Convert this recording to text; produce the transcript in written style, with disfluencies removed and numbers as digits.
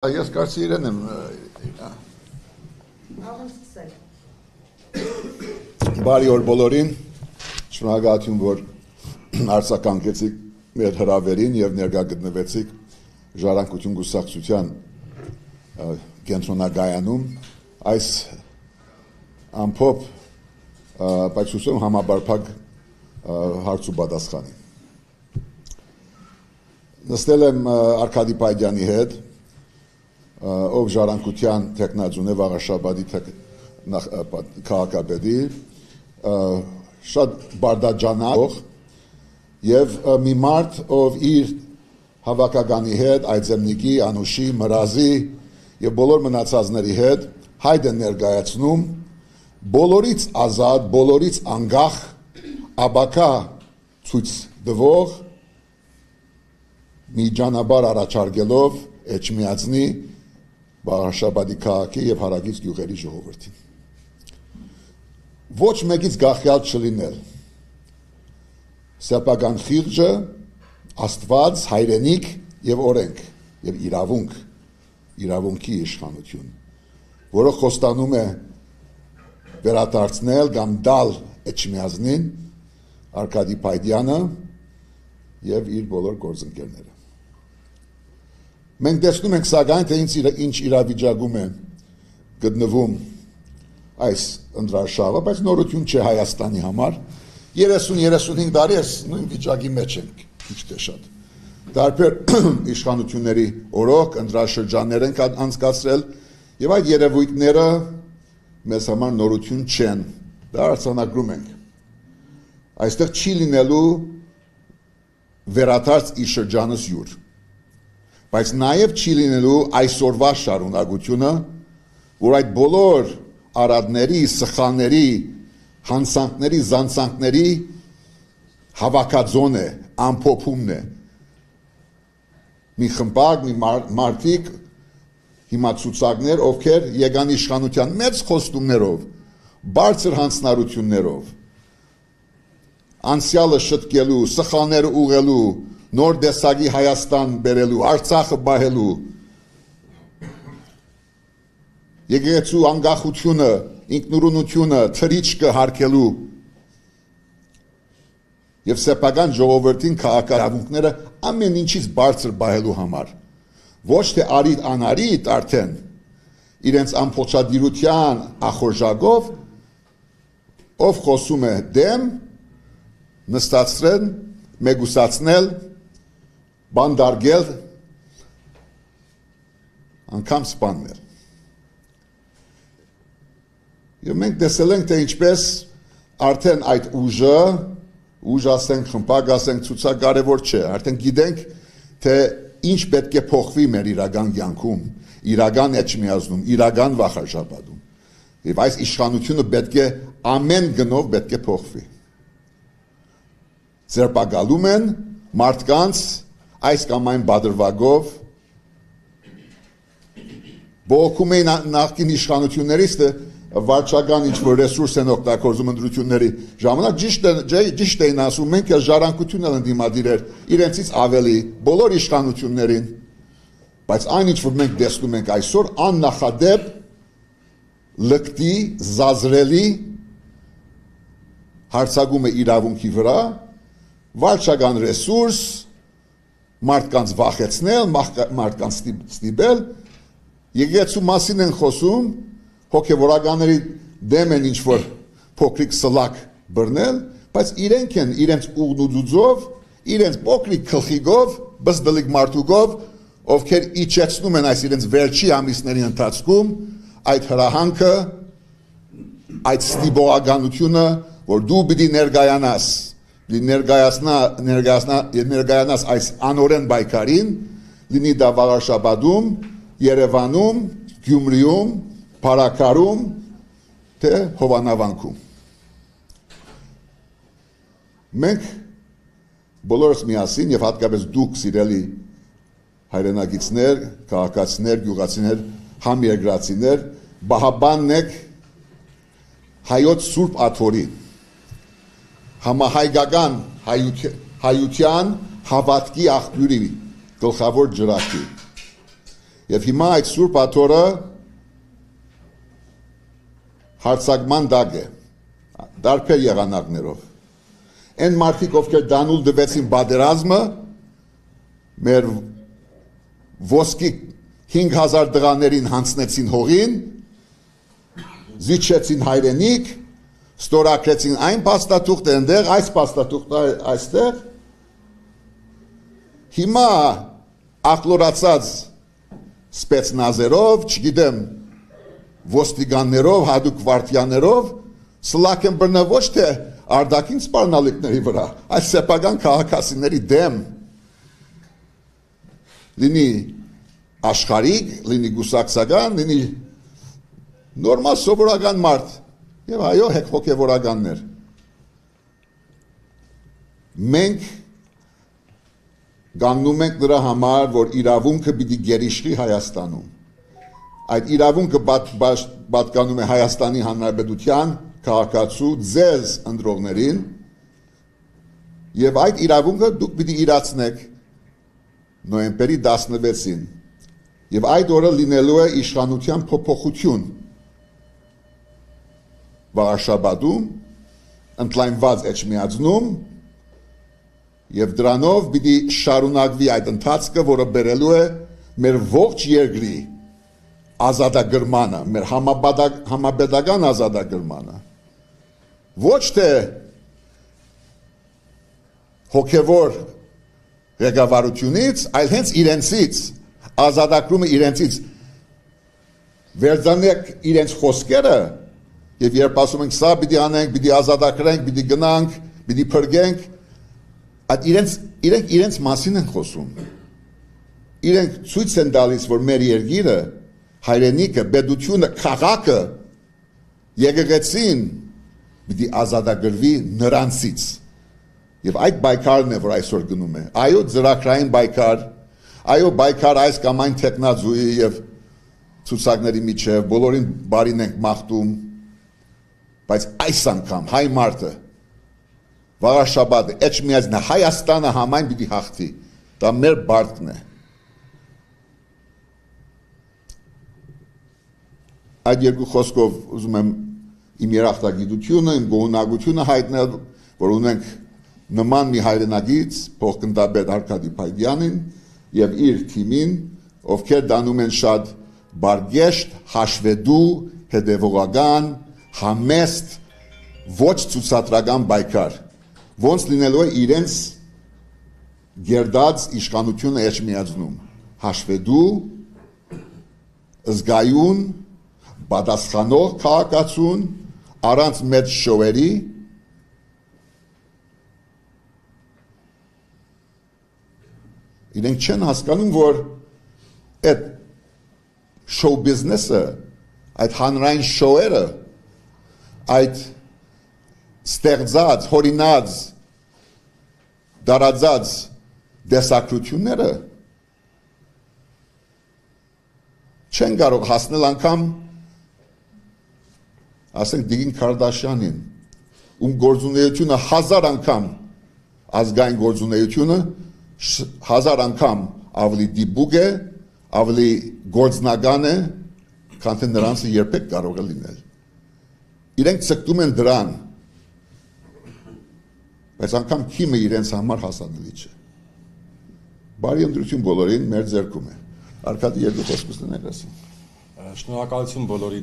Ես կարծի իրեն եմ բարի օր բոլորին, շնորհակալություն, որ արձագանքեցիք մեր հրավերին եւ ներկա գտնվեցիք Ժառանգություն կուսակցության կենտրոնագայանում այս ամփոփ բայց ուսում համաբարփակ հարց ու պատասխանի։ Նստել եմ Արկադի Պայդյանի հետ, ով ժառանգության տեխնազուն է Վաղաշաբադի քաղաքապետի, շատ բարդաջանող եւ մի մարդ, ով իր հավաքականի հետ, Այձեմնիկի, Անուշի, Մրազի եւ բոլոր մնացածների հետ հայտ է ներկայացնում բոլորից ազատ, բոլորից անկախ, աբակա ցույց տվող մի ճանապարհ առաջարկելով Էջմիածնի Վաղաշաբադի քաղաքի եւ հարակից գյուղերի ժողովրդին։ Ոչ մեկից գախյալ չլինել։ Սեփական խիղճը, Աստված, հայրենիք եւ օրենք եւ իրավունքի իշխանություն, որը խոստանում է վերադարձնել կամ տալ Էջմիածնին Արկադի Պայդյանը եւ իր բոլոր գործընկերները։ Մենք տեսնում ենք սակայն, թե ինչ իրավիճակում է գտնվում այս ընտրարշավը, բայց նորություն չէ Հայաստանի համար։ 30-35 տարի այս նույն վիճակի մեջ ենք, քիչ թե շատ։ Տարբեր իշխանությունների օրոք ընտրաշրջաններ են անցկացրել, եւ այդ երևույթները մեզ համար նորություն չեն։ Դա արձանագրում ենք։ Այստեղ չի լինելու վերադարձ իր շրջանս յուր։ Բայց նաև չի լինելու այսօրվա շարունակությունը, որ այդ բոլոր արադների, սխալների, հանցանքների, զանցանքների հավաքածոն է, ամփոփումն է։ Մի խմբակ, մի մարդիկ, հիմա ցուցակներ, ովքեր եկան իշխանության մեծ խոստումներով, բարձր հանձնարարություններով, անցյալը շտկելու, սխալները ուղղելու, նոր դեսագի Հայաստան բերելու, Արցախը բահելու, եկեղեցու անկախությունը, ինքնուրույնությունը, թրիչքը հարգելու եւ սեփական ժողովրդին քաղաքավունքները ամեն ինչից բարձր բահելու համար։ Ոչ թե արիդ անարիդ արդեն իրենց ամփոփչադիրության ախորժակով, ով խոսում է դեմ, նստացրել, մեգուսացնել, բանդարգել, անգամ սպանել։ Եվ մենք տեսել ենք, թե ինչպես արդեն այդ ուժ ասենք, խմբակ ասենք, ցուցակ կարևոր չէ, արդեն գիտենք, թե ինչ պետք է փոխվի մեր իրական կյանքում, իրական Էջմիածնում, իրական Վաղաշաբադում։ Եվ այս իշխանությունը պետք է ամեն գնով պետք է փոխվի։ Ձերբակալում են մարդկանց այս կամ այն բادرվագով, բողոքում էին նախկին իշխանություններից, վարչական ինչ-որ ռեսուրս են օգտագործում ընտրությունների ժամանակ, ճիշտ էին ասում, մենք ժառանգությունն էլ ընդդիմադիր էր, իրենցից ավելի, բոլոր իշխանություններին, բայց այն ինչ-որ մենք տեսնում ենք այսօր, աննախադեպ, լկտի, զազրելի, հարձակում է իրավունքի վրա, վարչական ռեսուրս, մարդկանց վախեցնել, մարդկանց ստիպել, եկեղեցու մասին են խոսում, հոգևորականների դեմ են ինչ-որ փոքրիկ սլակ բռնել, բայց իրենք են իրենց ուղնուձուձով, իրենց փոքրիկ գլխիկով, բզդլիկ մարդուկով, ովքեր իջեցնում են այս իրենց վերջի ամիսների ընթացքում այդ հրահանգը, այդ ստիպողականությունը, որ դու պիտի ներկայանաս այս անօրեն բայկարին, լինի դա Վաղաշաբադում, Երևանում, Գյումրիում, Փարաքարում, թե Հովանավանքում։ Մենք բոլորս միասին եւ հատկապես դուք սիրելի հայրենակիցներ, քաղաքացիներ, գյուղացիներ, համերգրացիներ, բահաբանն եք հայոց Սուրբ Աթորի, համահայկական հայության հավատքի աղբյուրի գլխավոր ջրակի Եվ հիմա այդ Սուրբ Աթոռը հարցակման դակ է, դարբեր եղանակներով։ Այն մարդիկ, ովքեր դանուլ դվեցին պատերազմը, մեր ոսկի 5000 դղաներին հանցնեցին հողին, զիջեցին հայրենիք, ստորագրեցին այն փաստաթուղթը այնտեղ, այս փաստաթուղթը այստեղ։ Հիմա ախլորացած սպեցնազերով, չգիտեմ, ոստիկաններով, հատուկ վարդյաներով սլակ են բռնել ոչ թե արտաքին սպառնալիքների վրա, այլ սեփական քաղաքացիների դեմ, լինի աշխարհիկ, լինի գուսակցական, լինի նորմալ սովորական մարդ եւ այո հոգեվորականներ։ Մենք գանգնում ենք նրա համար, որ իրավունքը պիտի գերիշխի Հայաստանում։ Այդ իրավունքը պատկանում է Հայաստանի Հանրապետության քաղաքացու ձեզ ընտրողներին եւ այդ իրավունքը դուք պիտի իրացնեք նոյեմբերի 16-ին եւ այդ օրը լինելու է իշխանության փոփոխություն Վարշավադում ընդլայնված էջմիածնում եւ դրանով պիտի շարունակվի այդ ընթացքը, որը բերելու է մեր ողջ երկրի ազատագրմանը, մեր համապետական ազատագրմանը։ Ոչ թե հոգևոր ղեկավարությունից, այլ հենց իրենցից, ազատագրումը իրենցից։ Վերցնեք իրենց խոսքերը եւ երբ ասում ենք սա պիտի անենք, պիտի ազատագրենք, պիտի գնանք, պիտի փրկենք, այդ իրենց մասին են խոսում։ Իրենք ցույց են տալիս, որ մեր երկիրը, հայրենիքը, պետությունը, քաղաքը, եկեղեցին պիտի ազատագրվի նրանցից։ Եվ այդ պայքարն է, որ այսօր գնում է։ Այո, ծրագրային պայքար, այո, պայքար այս կամ այն տեխնազույի եւ ցուցակների միջև, բոլորին բարին ենք մաղթում, բայց այս անգամ հայ մարդը Վարշաբադը, Էջմիածնը, Հայաստանը համայն պիտի հաղթի, դա մեր բարդն է։ Այդ երկու խոսքով ուզում եմ իմ երախտագիտությունը, իմ գոհունակությունը հայտնել, որ ունենք նման մի հայրենագից, փոխգնդապետ Արկադի Փայդյանին եւ իր թիմին, ովքեր դանում են շատ բարգեշտ, հաշվետու, հետևողական, համեստ, ոչ ցուցադրական պայքար, ոնց լինելու է իրենց գերդած իշխանությունը Էջմիածնում, հաշվետու, զգայուն, պատասխանող քաղաքացուն, առանց մեծ շոուերի, իրենք չեն հասկանում, որ այդ շոու բիզնեսը, այդ հանրային շոուերը, այդ ստեղծած, հորինած, դարածած դեսակրությունները չեն կարող հասնել անգամ, ասենք Դիգին Քարդաշյանին, ում գործունեությունը 1000 անգամ ազգային գործունեությունը 1000 անգամ ավելի դիպուկ է, ավելի գործնական է, քան թե նրանցը երբեք կարող է լինել։ Իրենք ցկտում են դրան, բայց անգամ քիմը իրենց համար հասանելի չէ։ Բարի ընտրություն բոլորին, մեր ձեռքում է։ Արկադի երկու խոսքս ներկայացնում։ Շնորհակալություն բոլորի